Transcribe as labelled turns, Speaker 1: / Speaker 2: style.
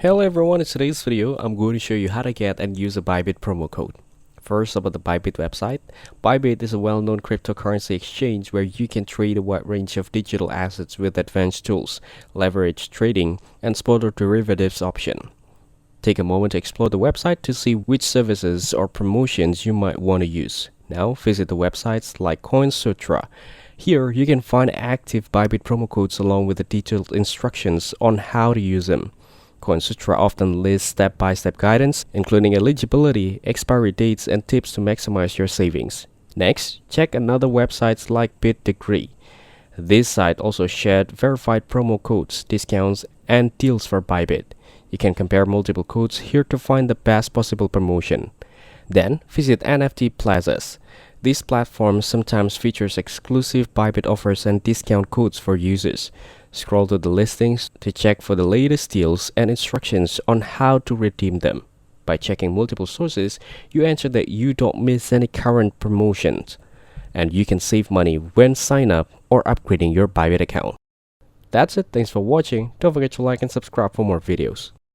Speaker 1: Hello everyone, in today's video, I'm going to show you how to get and use a Bybit promo code. First, about the Bybit website. Bybit is a well-known cryptocurrency exchange where you can trade a wide range of digital assets with advanced tools, leverage trading, and spot or derivatives option. Take a moment to explore the website to see which services or promotions you might want to use. Now, visit the websites like CoinSutra. Here, you can find active Bybit promo codes along with the detailed instructions on how to use them. CoinSutra often lists step-by-step guidance, including eligibility, expiry dates, and tips to maximize your savings. Next, check another websites like BitDegree. This site also shared verified promo codes, discounts, and deals for Bybit. You can compare multiple codes here to find the best possible promotion. Then, visit NFT plazas. These platforms sometimes features exclusive Bybit offers and discount codes for users. Scroll to the listings to check for the latest deals and instructions on how to redeem them. By checking multiple sources, you ensure that you don't miss any current promotions, and you can save money when sign up or upgrading your Bybit account. That's it. Thanks for watching. Don't forget to like and subscribe for more videos.